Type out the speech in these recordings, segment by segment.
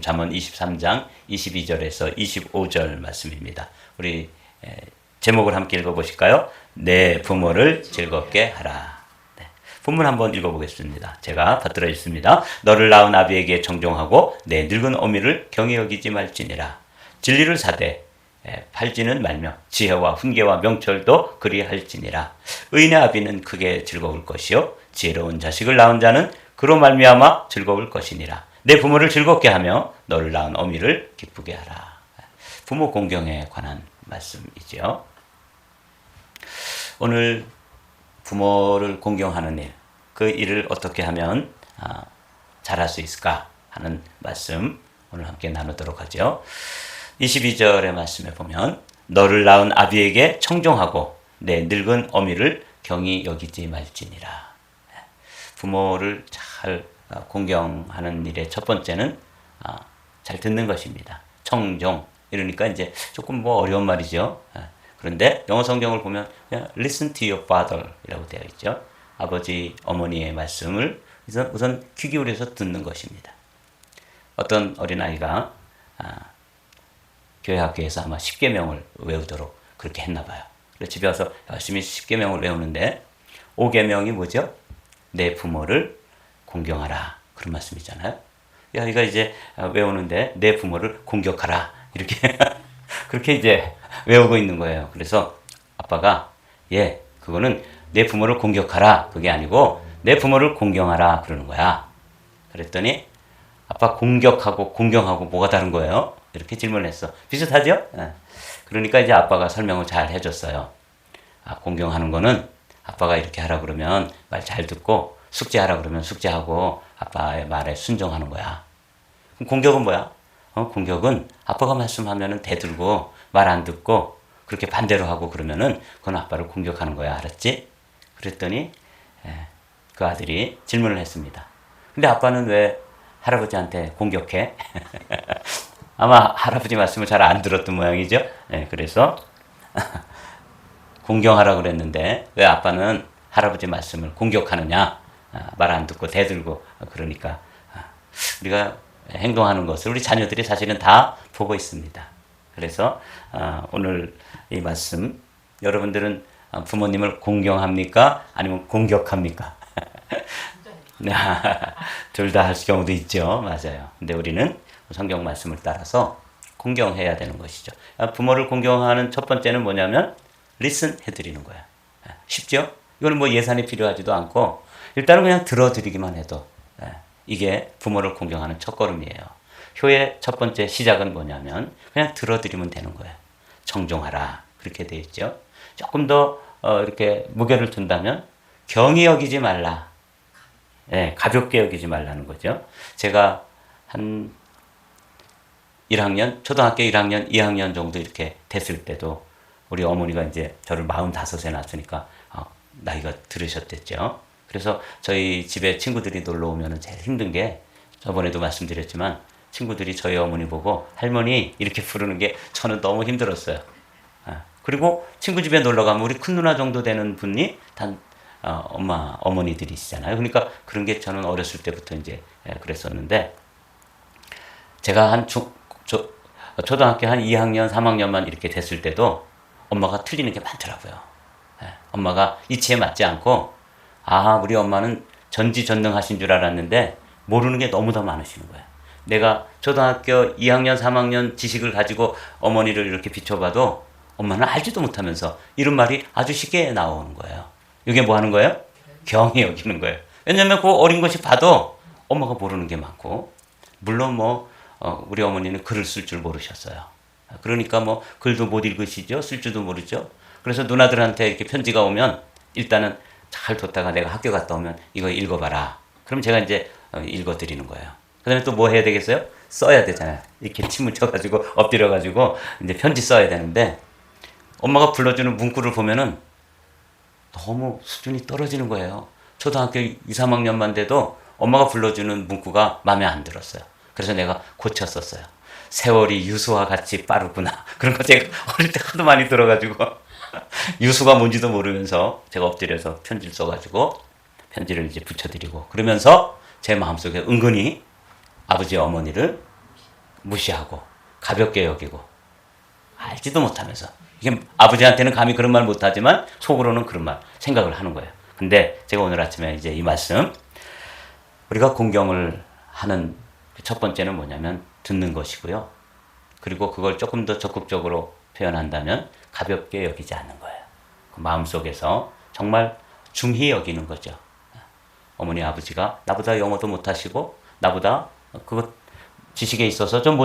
잠언 23장 22절에서 25절 말씀입니다. 우리 제목을 함께 읽어보실까요? 내 부모를 즐겁게 하라. 네. 본문 한번 읽어보겠습니다. 제가 받들어 있습니다. 너를 낳은 아비에게 정종하고 내 늙은 어미를 경히 여기지 말지니라. 진리를 사되 팔지는 말며 지혜와 훈계와 명철도 그리할지니라. 의인의 아비는 크게 즐거울 것이요 지혜로운 자식을 낳은 자는 그로 말미암아 즐거울 것이니라. 내 부모를 즐겁게 하며 너를 낳은 어미를 기쁘게 하라. 부모 공경에 관한 말씀이죠. 오늘 부모를 공경하는 일, 그 일을 어떻게 하면 잘할 수 있을까 하는 말씀 오늘 함께 나누도록 하죠. 22절의 말씀에 보면 너를 낳은 아비에게 청종하고 내 늙은 어미를 경히 여기지 말지니라. 부모를 잘 공경하는 일의 첫 번째는 잘 듣는 것입니다. 청종. 이러니까 이제 조금 어려운 말이죠. 그런데 영어 성경을 보면 그냥 listen to your father 이라고 되어 있죠. 아버지, 어머니의 말씀을 우선 귀 기울여서 듣는 것입니다. 어떤 어린아이가 교회 학교에서 아마 10계명을 외우도록 그렇게 했나 봐요. 그래서 집에 와서 열심히 10계명을 외우는데 5계명이 뭐죠? 내 부모를 공경하라. 그런 말씀이잖아요. 아이가 이제 외우는데 내 부모를 공격하라. 이렇게 그렇게 이제 외우고 있는 거예요. 그래서 아빠가 그거는 내 부모를 공격하라. 그게 아니고 내 부모를 공경하라. 그러는 거야. 그랬더니 아빠 공격하고 공경하고 뭐가 다른 거예요? 이렇게 질문을 했어. 비슷하죠? 그러니까 이제 아빠가 설명을 잘 해줬어요. 공경하는 거는 아빠가 이렇게 하라 그러면 말 잘 듣고 숙제하라 그러면 숙제하고 아빠의 말에 순종하는 거야. 그럼 공격은 뭐야? 공격은 아빠가 말씀하면은 대들고 말 안 듣고 그렇게 반대로 하고 그러면은 그건 아빠를 공격하는 거야. 알았지? 그랬더니 그 아들이 질문을 했습니다. 근데 아빠는 왜 할아버지한테 공격해? 아마 할아버지 말씀을 잘 안 들었던 모양이죠. 그래서 공경하라 그랬는데 왜 아빠는 할아버지 말씀을 공격하느냐? 말 안 듣고 대들고 그러니까 우리가 행동하는 것을 우리 자녀들이 사실은 다 보고 있습니다. 그래서 오늘 이 말씀 여러분들은 부모님을 공경합니까? 아니면 공격합니까? 둘 다 할 경우도 있죠. 맞아요. 근데 우리는 성경 말씀을 따라서 공경해야 되는 것이죠. 부모를 공경하는 첫 번째는 뭐냐면 listen 해드리는 거야. 쉽죠? 이거는 예산이 필요하지도 않고 일단은 그냥 들어드리기만 해도 이게 부모를 공경하는 첫걸음이에요. 효의 첫 번째 시작은 뭐냐면 그냥 들어드리면 되는 거예요. 청종하라 그렇게 되어 있죠. 조금 더 이렇게 무게를 둔다면 경히 여기지 말라. 가볍게 여기지 말라는 거죠. 제가 한 1학년, 초등학교 1학년, 2학년 정도 이렇게 됐을 때도 우리 어머니가 이제 저를 45에 낳았으니까 나이가 들으셨댔죠. 그래서 저희 집에 친구들이 놀러 오면 제일 힘든 게 저번에도 말씀드렸지만 친구들이 저희 어머니 보고 할머니 이렇게 부르는 게 저는 너무 힘들었어요. 그리고 친구 집에 놀러 가면 우리 큰 누나 정도 되는 분이 어머니들이시잖아요. 그러니까 그런 게 저는 어렸을 때부터 이제 그랬었는데 제가 초등학교 한 2학년, 3학년만 이렇게 됐을 때도 엄마가 틀리는 게 많더라고요. 엄마가 이치에 맞지 않고 우리 엄마는 전지전능하신 줄 알았는데 모르는 게 너무 더 많으시는 거예요. 내가 초등학교 2학년, 3학년 지식을 가지고 어머니를 이렇게 비춰봐도 엄마는 알지도 못하면서 이런 말이 아주 쉽게 나오는 거예요. 이게 뭐 하는 거예요? 경히 여기는 거예요. 왜냐면 그 어린 것이 봐도 엄마가 모르는 게 많고 물론 우리 어머니는 글을 쓸 줄 모르셨어요. 그러니까 글도 못 읽으시죠? 쓸 줄도 모르죠? 그래서 누나들한테 이렇게 편지가 오면 일단은 잘 뒀다가 내가 학교 갔다 오면 이거 읽어봐라. 그럼 제가 이제 읽어드리는 거예요. 그 다음에 또 뭐 해야 되겠어요? 써야 되잖아요. 이렇게 침을 쳐가지고 엎드려가지고 이제 편지 써야 되는데 엄마가 불러주는 문구를 보면은 너무 수준이 떨어지는 거예요. 초등학교 2, 3학년만 돼도 엄마가 불러주는 문구가 마음에 안 들었어요. 그래서 내가 고쳤었어요. 세월이 유수와 같이 빠르구나. 그런 거 제가 어릴 때 하도 많이 들어가지고 유수가 뭔지도 모르면서 제가 엎드려서 편지를 써가지고 편지를 이제 붙여드리고 그러면서 제 마음속에 은근히 아버지 어머니를 무시하고 가볍게 여기고 알지도 못하면서 이게 아버지한테는 감히 그런 말 못하지만 속으로는 그런 말 생각을 하는 거예요. 근데 제가 오늘 아침에 이제 이 말씀 우리가 공경을 하는 첫 번째는 뭐냐면 듣는 것이고요. 그리고 그걸 조금 더 적극적으로 표현한다면 가볍게 여기지 않는 거예요. 그 마음속에서 정말 중히 여기는 거죠. 어머니 아버지가 나보다 영어도 못하시고 나보다 그 지식에 있어서 좀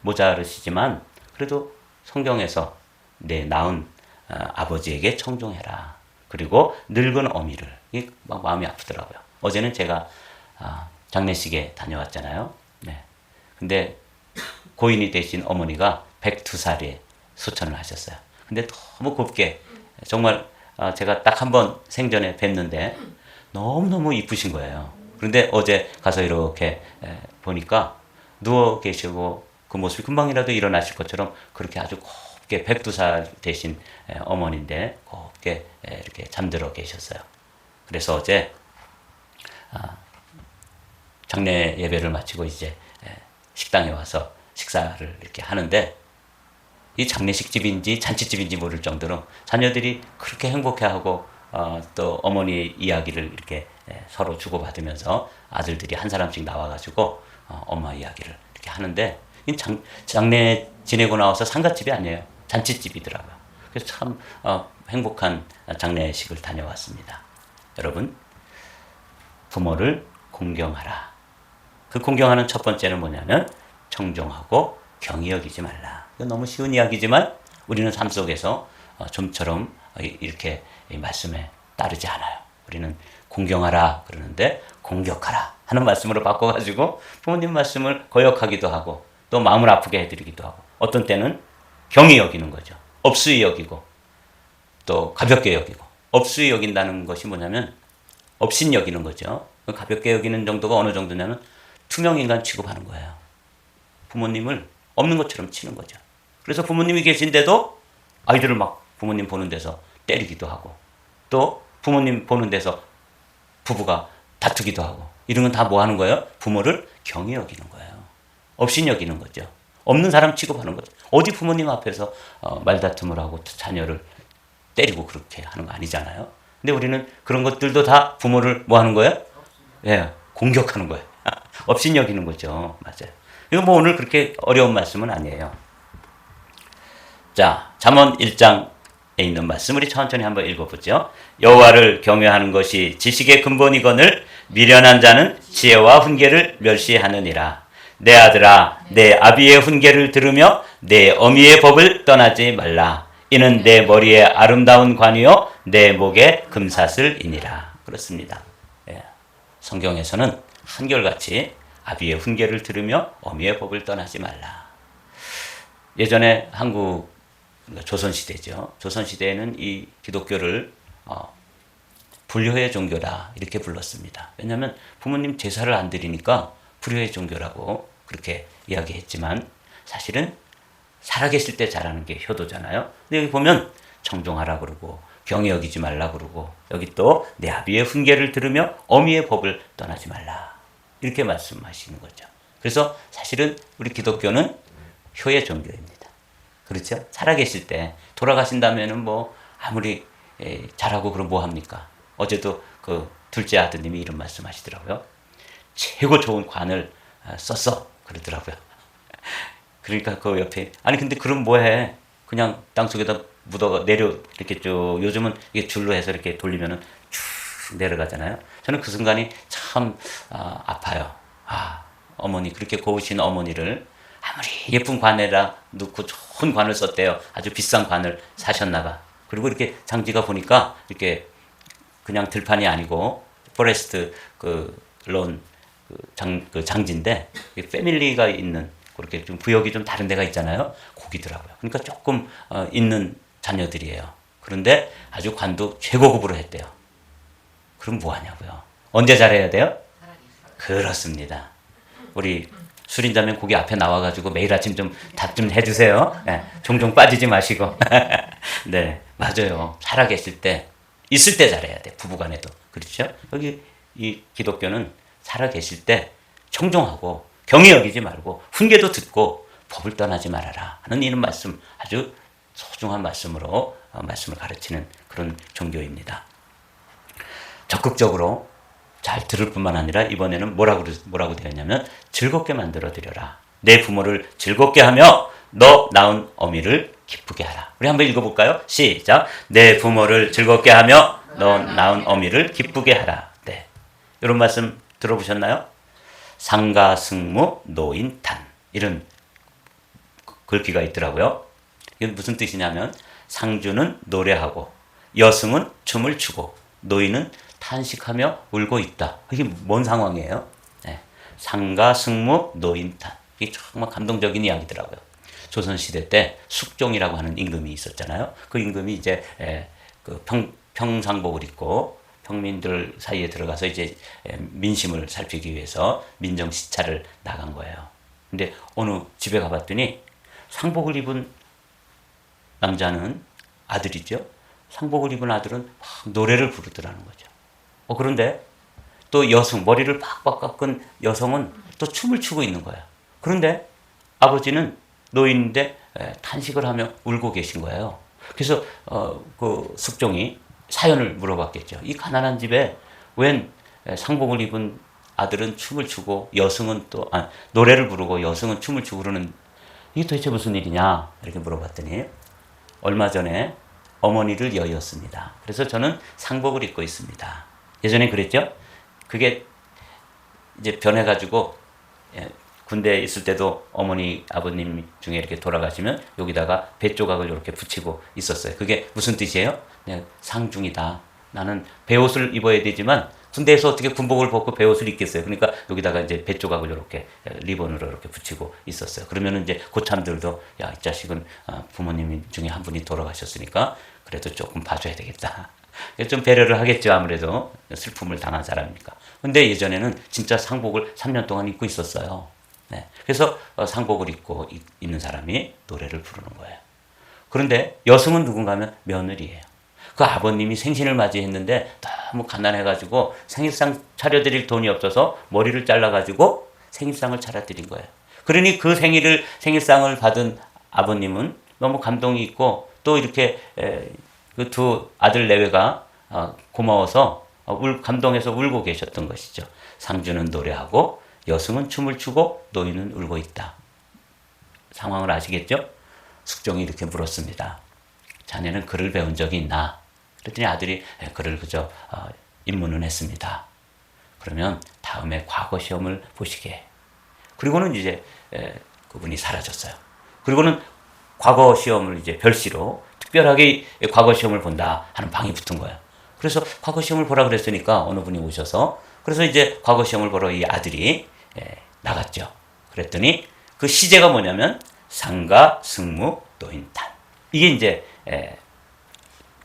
모자르시지만 그래도 성경에서 내 낳은 아버지에게 청종해라. 그리고 늙은 어미를 이게 막 마음이 아프더라고요. 어제는 제가 장례식에 다녀왔잖아요. 네. 근데 고인이 되신 어머니가 102살에 소천을 하셨어요. 근데 너무 곱게 정말 제가 딱 한 번 생전에 뵀는데 너무너무 이쁘신 거예요. 그런데 어제 가서 이렇게 보니까 누워 계시고 그 모습이 금방이라도 일어나실 것처럼 그렇게 아주 곱게 102살 되신 어머니인데 곱게 이렇게 잠들어 계셨어요. 그래서 어제 장례 예배를 마치고 이제 식당에 와서 식사를 이렇게 하는데 이 장례식 집인지 잔치집인지 모를 정도로 자녀들이 그렇게 행복해하고 또 어머니 이야기를 이렇게 서로 주고받으면서 아들들이 한 사람씩 나와가지고 엄마 이야기를 이렇게 하는데 장례 지내고 나와서 상가집이 아니에요. 잔치집이더라고요. 그래서 참 행복한 장례식을 다녀왔습니다. 여러분, 부모를 공경하라. 그 공경하는 첫 번째는 뭐냐면 청종하고 경히 여기지 말라. 이건 너무 쉬운 이야기지만 우리는 삶 속에서 좀처럼 이렇게 이 말씀에 따르지 않아요. 우리는 공경하라 그러는데 공격하라 하는 말씀으로 바꿔가지고 부모님 말씀을 거역하기도 하고 또 마음을 아프게 해드리기도 하고 어떤 때는 경히 여기는 거죠. 업수히 여기고 또 가볍게 여기고 업수히 여긴다는 것이 뭐냐면 업신 여기는 거죠. 가볍게 여기는 정도가 어느 정도냐면 투명인간 취급하는 거예요. 부모님을 없는 것처럼 치는 거죠. 그래서 부모님이 계신데도 아이들을 막 부모님 보는 데서 때리기도 하고 또 부모님 보는 데서 부부가 다투기도 하고 이런 건 다 뭐 하는 거예요? 부모를 경히 여기는 거예요. 업신 여기는 거죠. 없는 사람 취급하는 거죠. 어디 부모님 앞에서 말다툼을 하고 자녀를 때리고 그렇게 하는 거 아니잖아요. 근데 우리는 그런 것들도 다 부모를 뭐 하는 거예요? 예, 공격하는 거예요. 업신 여기는 거죠. 맞아요. 이거 뭐 오늘 그렇게 어려운 말씀은 아니에요. 자, 잠언 1장에 있는 말씀 우리 천천히 한번 읽어보죠. 여호와를 경외하는 것이 지식의 근본이거늘 미련한 자는 지혜와 훈계를 멸시하느니라. 내 아들아, 내 아비의 훈계를 들으며 내 어미의 법을 떠나지 말라. 이는 내 머리에 아름다운 관이요 내 목에 금사슬이니라. 그렇습니다. 예. 성경에서는 한결같이 아비의 훈계를 들으며 어미의 법을 떠나지 말라. 예전에 한국 조선시대죠. 조선시대에는 이 기독교를 불효의 종교다 이렇게 불렀습니다. 왜냐하면 부모님 제사를 안 드리니까 불효의 종교라고 그렇게 이야기했지만 사실은 살아계실 때 잘하는 게 효도잖아요. 근데 여기 보면 청종하라 그러고 경히 여기지 말라 그러고 여기 또 내 아비의 훈계를 들으며 어미의 법을 떠나지 말라 이렇게 말씀하시는 거죠. 그래서 사실은 우리 기독교는 효의 종교입니다. 그렇죠? 살아계실 때 돌아가신다면은 뭐 아무리 잘하고 그럼 뭐 합니까? 어제도 그 둘째 아드님이 이런 말씀하시더라고요. 최고 좋은 관을 썼어 그러더라고요. 그러니까 그 옆에 아니 근데 그럼 뭐해? 그냥 땅 속에다 묻어가 내려 이렇게 쭉 요즘은 이게 줄로 해서 이렇게 돌리면은 쭉 내려가잖아요. 저는 그 순간이 참 아파요. 어머니 그렇게 고우신 어머니를 아무리 예쁜 관에다 넣고 좋은 관을 썼대요. 아주 비싼 관을 사셨나봐. 그리고 이렇게 장지가 보니까 이렇게 그냥 들판이 아니고 포레스트 론 장지인데 패밀리가 있는 그렇게 좀 구역이 좀 다른 데가 있잖아요. 거기더라고요. 그러니까 조금 있는 자녀들이에요. 그런데 아주 관도 최고급으로 했대요. 그럼 뭐 하냐고요. 언제 잘해야 돼요? 그렇습니다. 우리 술인자면 거기 앞에 나와가지고 매일 아침 좀 답 좀 해주세요. 네, 종종 빠지지 마시고. 네, 맞아요. 살아계실 때, 있을 때 잘해야 돼. 부부간에도. 그렇죠? 여기 이 기독교는 살아계실 때 청종하고 경히 여기지 말고 훈계도 듣고 법을 떠나지 말아라 하는 이런 말씀, 아주 소중한 말씀으로 말씀을 가르치는 그런 종교입니다. 적극적으로 잘 들을 뿐만 아니라 이번에는 뭐라고 되었냐면 즐겁게 만들어 드려라. 내 부모를 즐겁게 하며 너 낳은 어미를 기쁘게 하라. 우리 한번 읽어볼까요? 시작. 내 부모를 즐겁게 하며 너 낳은 어미를 기쁘게 하라. 네, 이런 말씀 들어보셨나요? 상가승무 노인탄, 이런 글귀가 있더라고요. 이게 무슨 뜻이냐면 상주는 노래하고 여승은 춤을 추고 노인은 탄식하며 울고 있다. 이게 뭔 상황이에요? 네. 상가승무 노인탄. 이게 정말 감동적인 이야기더라고요. 조선시대 때 숙종이라고 하는 임금이 있었잖아요. 그 임금이 이제 그 평상복을 입고 평민들 사이에 들어가서 이제 민심을 살피기 위해서 민정 시찰을 나간 거예요. 근데 어느 집에 가봤더니 상복을 입은 남자는 아들이죠. 상복을 입은 아들은 막 노래를 부르더라는 거죠. 그런데 또 여성, 머리를 팍팍 깎은 여성은 또 춤을 추고 있는 거예요. 그런데 아버지는 노인인데 탄식을 하며 울고 계신 거예요. 그래서 그 숙종이 사연을 물어봤겠죠. 이 가난한 집에 웬 상복을 입은 아들은 춤을 추고 여성은 또 노래를 부르고 여성은 춤을 추고 그러는, 이게 도대체 무슨 일이냐 이렇게 물어봤더니 얼마 전에 어머니를 여의었습니다. 그래서 저는 상복을 입고 있습니다. 예전에 그랬죠? 그게 이제 변해가지고 군대에 있을 때도 어머니, 아버님 중에 이렇게 돌아가시면 여기다가 배 조각을 이렇게 붙이고 있었어요. 그게 무슨 뜻이에요? 상중이다. 나는 배옷을 입어야 되지만 군대에서 어떻게 군복을 벗고 배옷을 입겠어요. 그러니까 여기다가 이제 배 조각을 이렇게 리본으로 이렇게 붙이고 있었어요. 그러면은 이제 고참들도 야, 이 자식은 부모님 중에 한 분이 돌아가셨으니까 그래도 조금 봐줘야 되겠다. 좀 배려를 하겠죠. 아무래도 슬픔을 당한 사람이니까. 근데 예전에는 진짜 상복을 3년 동안 입고 있었어요. 네. 그래서 상복을 입고 있는 사람이 노래를 부르는 거예요. 그런데 여성은 누군가 하면 며느리예요. 그 아버님이 생신을 맞이했는데 너무 가난해가지고 생일상 차려드릴 돈이 없어서 머리를 잘라가지고 생일상을 차려드린 거예요. 그러니 그 생일상을 받은 아버님은 너무 감동이 있고 또 이렇게 그 두 아들 내외가 고마워서 감동해서 울고 계셨던 것이죠. 상주는 노래하고 여승은 춤을 추고 노인은 울고 있다. 상황을 아시겠죠? 숙종이 이렇게 물었습니다. 자네는 글을 배운 적이 있나? 그랬더니 아들이 글을 그저 입문은 했습니다. 그러면 다음에 과거 시험을 보시게. 그리고는 이제 그분이 사라졌어요. 그리고는 과거 시험을 이제 별시로 특별하게 과거 시험을 본다 하는 방이 붙은 거예요. 그래서 과거 시험을 보라 그랬으니까 어느 분이 오셔서 그래서 이제 과거 시험을 보러 이 아들이 나갔죠. 그랬더니 그 시제가 뭐냐면 상가 승무 노인탄. 이게 이제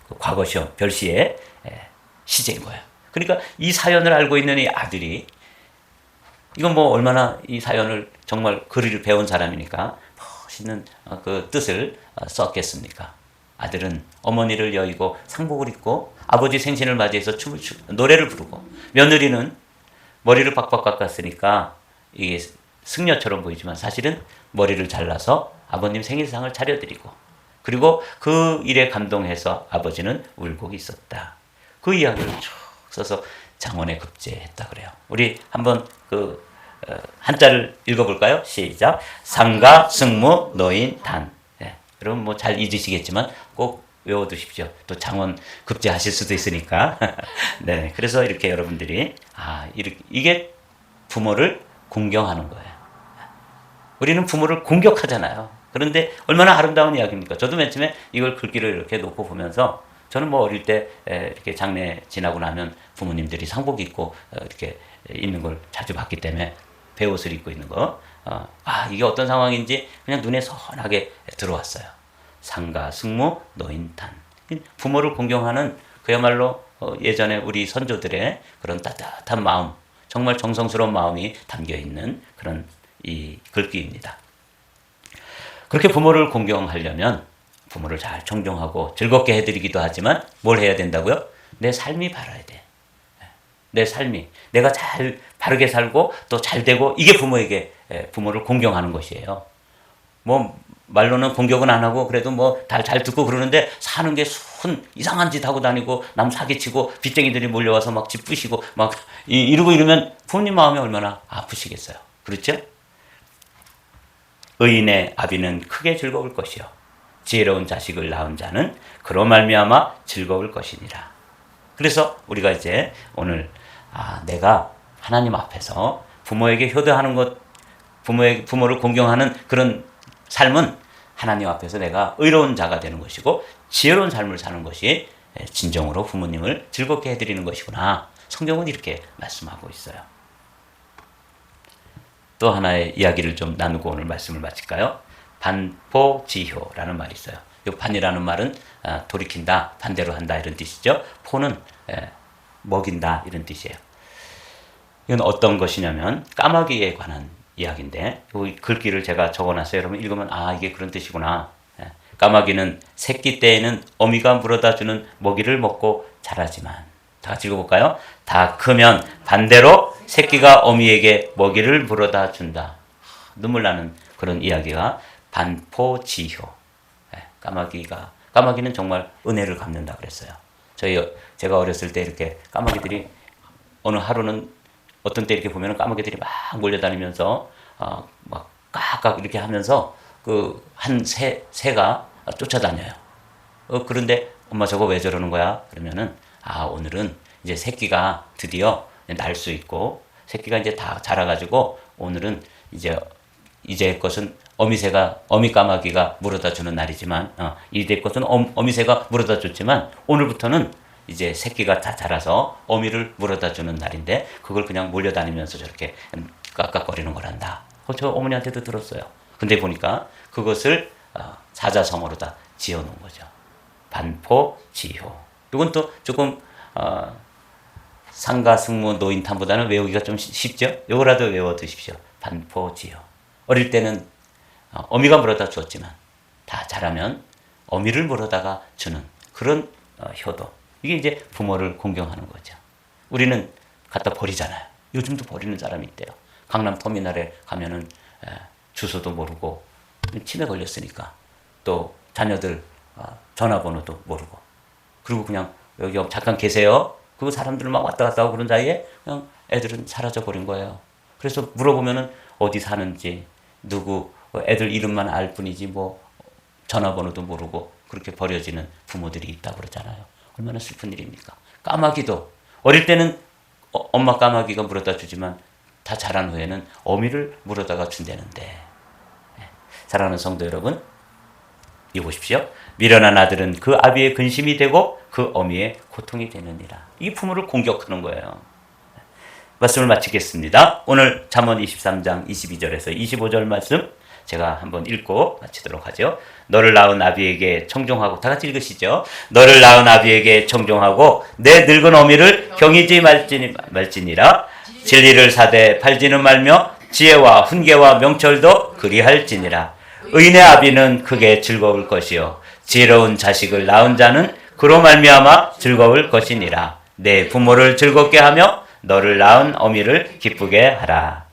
그 과거 시험 별시의 시제인 거예요. 그러니까 이 사연을 알고 있는 이 아들이 이건 뭐 얼마나 이 사연을 정말 글을 배운 사람이니까 멋있는 그 뜻을 썼겠습니까? 아들은 어머니를 여의고 상복을 입고 아버지 생신을 맞이해서 춤을 추고 노래를 부르고 며느리는 머리를 빡빡 깎았으니까 이게 승려처럼 보이지만 사실은 머리를 잘라서 아버님 생일상을 차려드리고 그리고 그 일에 감동해서 아버지는 울고 있었다. 그 이야기를 쭉 써서 장원에 급제했다 그래요. 우리 한번 그 한자를 읽어볼까요? 시작. 상가 승무 노인 단. 여러분 뭐 잘 잊으시겠지만 꼭 외워두십시오. 또 장원 급제하실 수도 있으니까. 네, 그래서 이렇게 여러분들이 이게 부모를 공경하는 거예요. 우리는 부모를 공격하잖아요. 그런데 얼마나 아름다운 이야기입니까? 저도 맨 처음에 이걸 글귀를 이렇게 놓고 보면서 저는 뭐 어릴 때 이렇게 장례 지나고 나면 부모님들이 상복 입고 이렇게 있는 걸 자주 봤기 때문에 배옷을 입고 있는 거. 이게 어떤 상황인지 그냥 눈에 선하게 들어왔어요. 상가, 승무, 노인탄. 부모를 공경하는 그야말로 예전에 우리 선조들의 그런 따뜻한 마음, 정말 정성스러운 마음이 담겨 있는 그런 이 글귀입니다. 그렇게 부모를 공경하려면 부모를 잘 존경하고 즐겁게 해드리기도 하지만 뭘 해야 된다고요? 내 삶이 바라야 돼. 내 삶이 내가 잘 바르게 살고 또 잘 되고 이게 부모에게 부모를 공경하는 것이에요. 뭐 말로는 공격은 안 하고 그래도 뭐 잘 듣고 그러는데 사는 게 순 이상한 짓 하고 다니고 남 사기치고 빚쟁이들이 몰려와서 막 집 부시고 막 이러고 이러면 부모님 마음이 얼마나 아프시겠어요. 그렇죠? 의인의 아비는 크게 즐거울 것이요 지혜로운 자식을 낳은 자는 그로 말미암아 즐거울 것이니라. 그래서 우리가 이제 오늘 내가 하나님 앞에서 부모에게 효도하는 것, 부모를 공경하는 그런 삶은 하나님 앞에서 내가 의로운 자가 되는 것이고 지혜로운 삶을 사는 것이 진정으로 부모님을 즐겁게 해드리는 것이구나. 성경은 이렇게 말씀하고 있어요. 또 하나의 이야기를 좀 나누고 오늘 말씀을 마칠까요? 반포지효라는 말이 있어요. 이 반이라는 말은 돌이킨다, 반대로 한다 이런 뜻이죠. 포는 먹인다 이런 뜻이에요. 이건 어떤 것이냐면 까마귀에 관한 이야기인데 이 글귀를 제가 적어놨어요. 여러분 읽으면 이게 그런 뜻이구나. 까마귀는 새끼 때에는 어미가 물어다 주는 먹이를 먹고 자라지만, 다 같이 읽어볼까요? 다 크면 반대로 새끼가 어미에게 먹이를 물어다 준다. 눈물 나는 그런 이야기가 반포지효. 까마귀는 정말 은혜를 갚는다 그랬어요. 제가 어렸을 때 이렇게 까마귀들이 어느 하루는 어떤 때 이렇게 보면 까마귀들이 막 몰려다니면서 막 깍깍 이렇게 하면서 그 한 새가 쫓아다녀요. 그런데 엄마 저거 왜 저러는 거야? 그러면은 오늘은 이제 새끼가 드디어 날 수 있고 새끼가 이제 다 자라가지고 오늘은 이제 것은 어미 까마귀가 물어다 주는 날이지만 이제 것은 어미새가 물어다 줬지만 오늘부터는 이제 새끼가 다 자라서 어미를 물어다 주는 날인데 그걸 그냥 몰려다니면서 저렇게 깍깍거리는 거란다. 저 어머니한테도 들었어요. 근데 보니까 그것을 사자성어로다 지어놓은 거죠. 반포지효. 이건 또 조금 상가승무 노인탄보다는 외우기가 좀 쉽죠? 요거라도 외워두십시오. 반포지효. 어릴 때는 어미가 물어다 주었지만 다 자라면 어미를 물어다가 주는 그런 효도. 이게 이제 부모를 공경하는 거죠. 우리는 갖다 버리잖아요. 요즘도 버리는 사람이 있대요. 강남 터미널에 가면은 주소도 모르고 치매 걸렸으니까 또 자녀들 전화번호도 모르고 그리고 그냥 여기 잠깐 계세요. 그 사람들 막 왔다 갔다 하고 그런 사이에 그냥 애들은 사라져 버린 거예요. 그래서 물어보면은 어디 사는지 누구 애들 이름만 알 뿐이지 뭐 전화번호도 모르고 그렇게 버려지는 부모들이 있다고 그러잖아요. 얼마나 슬픈 일입니까? 까마귀도 어릴 때는 엄마 까마귀가 물어다 주지만 다 자란 후에는 어미를 물어다가 준다는데. 사랑하는 성도 여러분, 이 보십시오. 미련한 아들은 그 아비의 근심이 되고 그 어미의 고통이 되느니라. 이 부모를 공격하는 거예요. 말씀을 마치겠습니다. 오늘 잠언 23장 22절에서 25절 말씀 제가 한번 읽고 마치도록 하죠. 너를 낳은 아비에게 청종하고, 다 같이 읽으시죠. 너를 낳은 아비에게 청종하고 내 늙은 어미를 경이지 말지니라. 진리를 사되 팔지는 말며 지혜와 훈계와 명철도 그리할지니라. 의인의 아비는 크게 즐거울 것이요 지혜로운 자식을 낳은 자는 그로 말미암아 즐거울 것이니라. 내 부모를 즐겁게 하며 너를 낳은 어미를 기쁘게 하라.